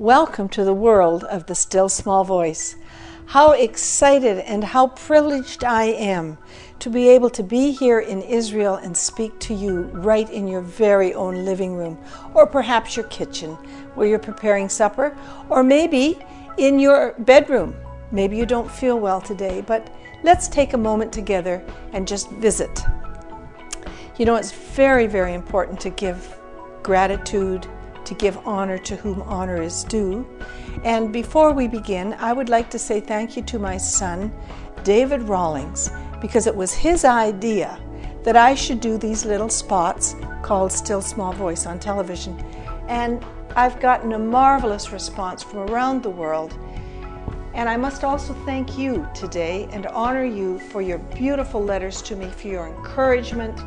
Welcome to the world of the still small voice. How excited and how privileged I am to be able to be here in Israel and speak to you right in your very own living room, or perhaps your kitchen where you're preparing supper, or maybe in your bedroom. Maybe you don't feel well today, but let's take a moment together and just visit. You know, it's very, very important to give gratitude, to give honor to whom honor is due. And before we begin, I would like to say thank you to my son, David Rawlings, because it was his idea that I should do these little spots called Still Small Voice on television. And I've gotten a marvelous response from around the world. And I must also thank you today and honor you for your beautiful letters to me, for your encouragement,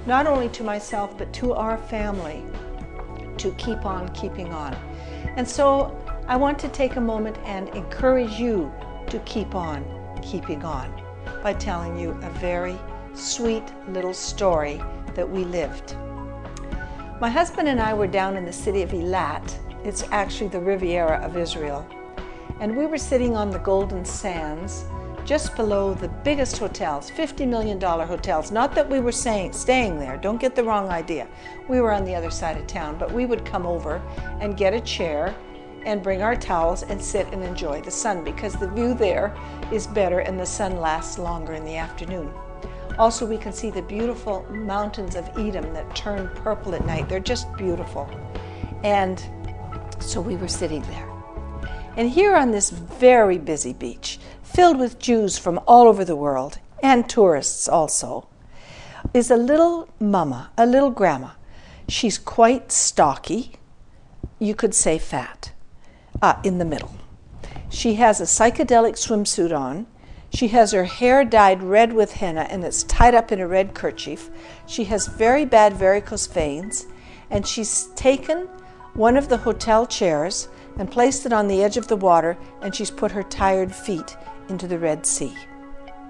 not only to myself, but to our family, to keep on keeping on. And so I want to take a moment and encourage you to keep on keeping on by telling you a very sweet little story that we lived. My husband and I were down in the city of Eilat. It's actually the Riviera of Israel. And we were sitting on the Golden Sands just below the biggest hotels, $50 million hotels. Not that we were staying there, don't get the wrong idea. We were on the other side of town, but we would come over and get a chair and bring our towels and sit and enjoy the sun, because the view there is better and the sun lasts longer in the afternoon. Also, we can see the beautiful mountains of Edom that turn purple at night. They're just beautiful. And so we were sitting there. And here on this very busy beach, filled with Jews from all over the world, and tourists also, is a little mama, a little grandma. She's quite stocky, you could say fat, in the middle. She has a psychedelic swimsuit on. She has her hair dyed red with henna and it's tied up in a red kerchief. She has very bad varicose veins, and she's taken one of the hotel chairs and placed it on the edge of the water, and she's put her tired feet into the Red Sea.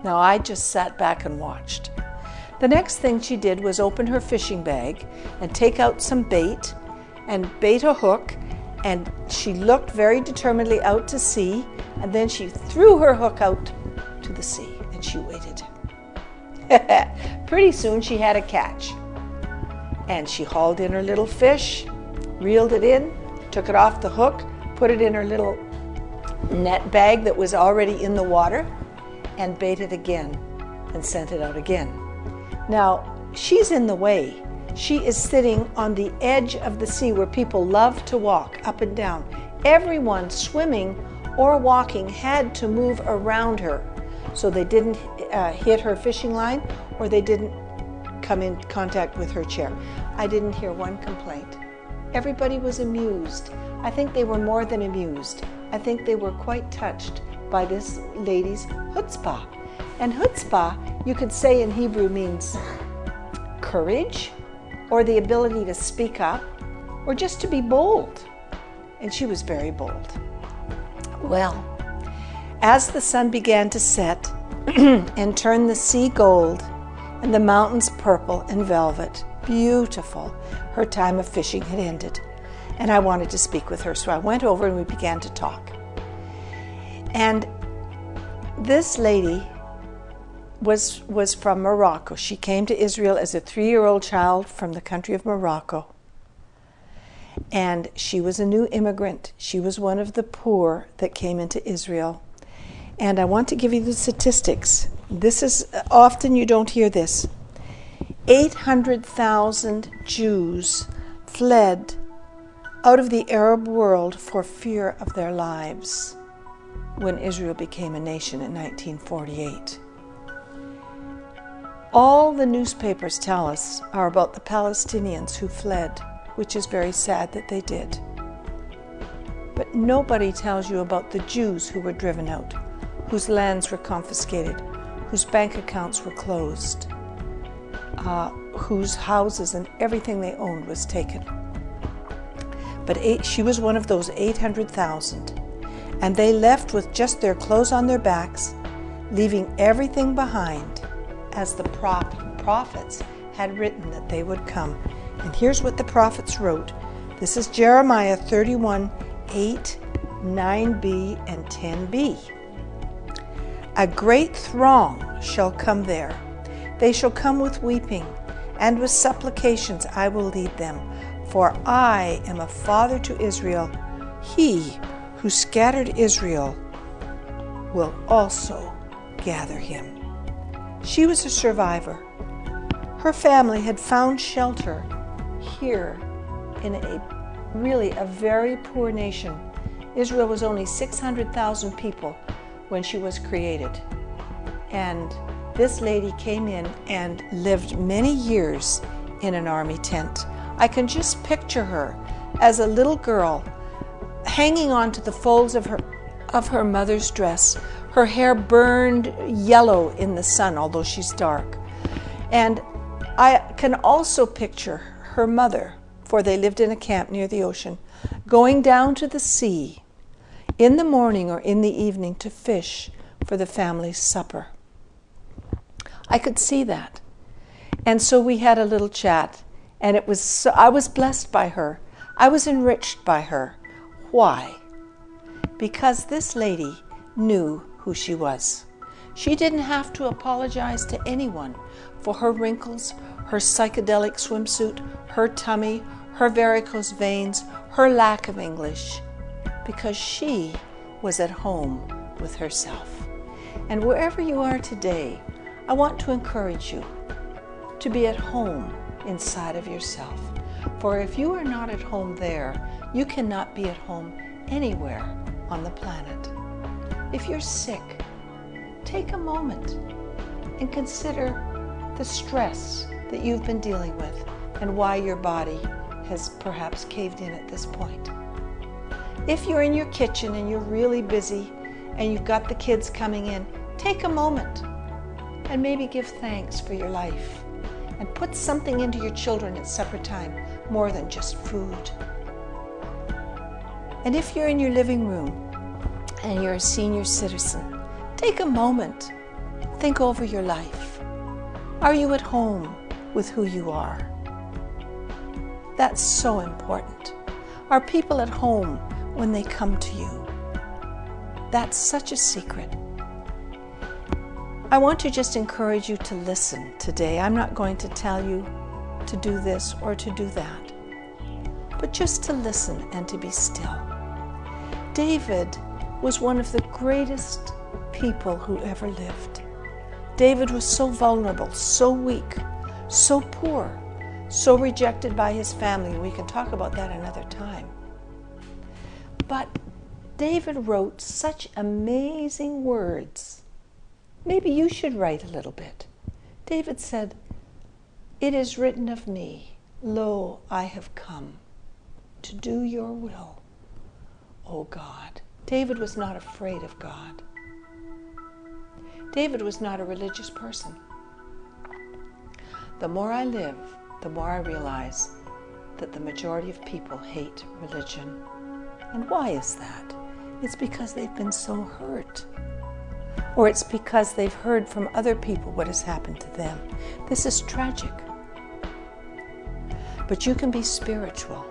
Now I just sat back and watched. The next thing she did was open her fishing bag and take out some bait and bait a hook, and she looked very determinedly out to sea, and then she threw her hook out to the sea and she waited. Pretty soon she had a catch, and she hauled in her little fish, reeled it in, took it off the hook, put it in her little net bag that was already in the water, and baited again and sent it out again. Now, she's in the way. She is sitting on the edge of the sea where people love to walk up and down. Everyone swimming or walking had to move around her so they didn't hit her fishing line or they didn't come in contact with her chair. I didn't hear one complaint. Everybody was amused. I think they were more than amused. I think they were quite touched by this lady's chutzpah. And chutzpah, you could say in Hebrew, means courage, or the ability to speak up, or just to be bold. And she was very bold. Well, as the sun began to set and turn the sea gold and the mountains purple and velvet, beautiful, her time of fishing had ended. And I wanted to speak with her, so I went over and we began to talk. And this lady was from Morocco. She came to Israel as a 3-year-old child from the country of Morocco. And she was a new immigrant. She was one of the poor that came into Israel. And I want to give you the statistics. This is, often you don't hear this. 800,000 Jews fled out of the Arab world for fear of their lives when Israel became a nation in 1948. All the newspapers tell us are about the Palestinians who fled, which is very sad that they did. But nobody tells you about the Jews who were driven out, whose lands were confiscated, whose bank accounts were closed, whose houses and everything they owned was taken. But she was one of those 800,000, and they left with just their clothes on their backs, leaving everything behind, as the prophets had written that they would come. And here's what the prophets wrote. This is Jeremiah 31, 8, 9b, and 10b. A great throng shall come there. They shall come with weeping, and with supplications I will lead them. For I am a father to Israel. He who scattered Israel will also gather him. She was a survivor. Her family had found shelter here in a very poor nation. Israel was only 600,000 people when she was created. And this lady came in and lived many years in an army tent. I can just picture her as a little girl hanging on to the folds of her mother's dress, her hair burned yellow in the sun, although she's dark. And I can also picture her mother, for they lived in a camp near the ocean, going down to the sea in the morning or in the evening to fish for the family's supper. I could see that. And so we had a little chat, and I was blessed by her. I was enriched by her. Why? Because this lady knew who she was. She didn't have to apologize to anyone for her wrinkles, her psychedelic swimsuit, her tummy, her varicose veins, her lack of English, because she was at home with herself. And wherever you are today, I want to encourage you to be at home inside of yourself. For if you are not at home there, you cannot be at home anywhere on the planet. If you're sick, take a moment and consider the stress that you've been dealing with and why your body has perhaps caved in at this point. If you're in your kitchen and you're really busy and you've got the kids coming in, take a moment and maybe give thanks for your life and put something into your children at supper time more than just food. And if you're in your living room and you're a senior citizen, take a moment, think over your life. Are you at home with who you are? That's so important. Are people at home when they come to you? That's such a secret. I want to just encourage you to listen today. I'm not going to tell you to do this or to do that, but just to listen and to be still. David was one of the greatest people who ever lived. David was so vulnerable, so weak, so poor, so rejected by his family. We can talk about that another time. But David wrote such amazing words. Maybe you should write a little bit. David said, "It is written of me, lo, I have come to do your will, O God." David was not afraid of God. David was not a religious person. The more I live, the more I realize that the majority of people hate religion. And why is that? It's because they've been so hurt. Or it's because they've heard from other people what has happened to them. This is tragic. But you can be spiritual.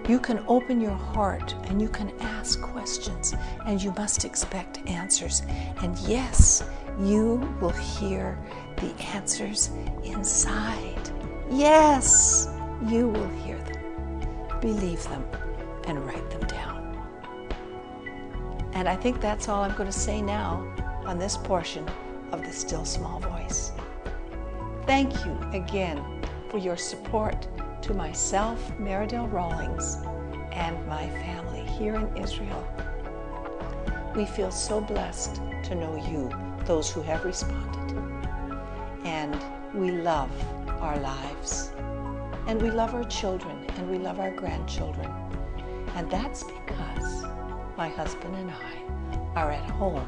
You can open your heart and you can ask questions, and you must expect answers. And yes, you will hear the answers inside. Yes, you will hear them. Believe them and write them down. And I think that's all I'm going to say now on this portion of the Still Small Voice. Thank you again for your support to myself, Meridel Rawlings, and my family here in Israel. We feel so blessed to know you, those who have responded. And we love our lives. And we love our children, and we love our grandchildren. And that's because my husband and I are at home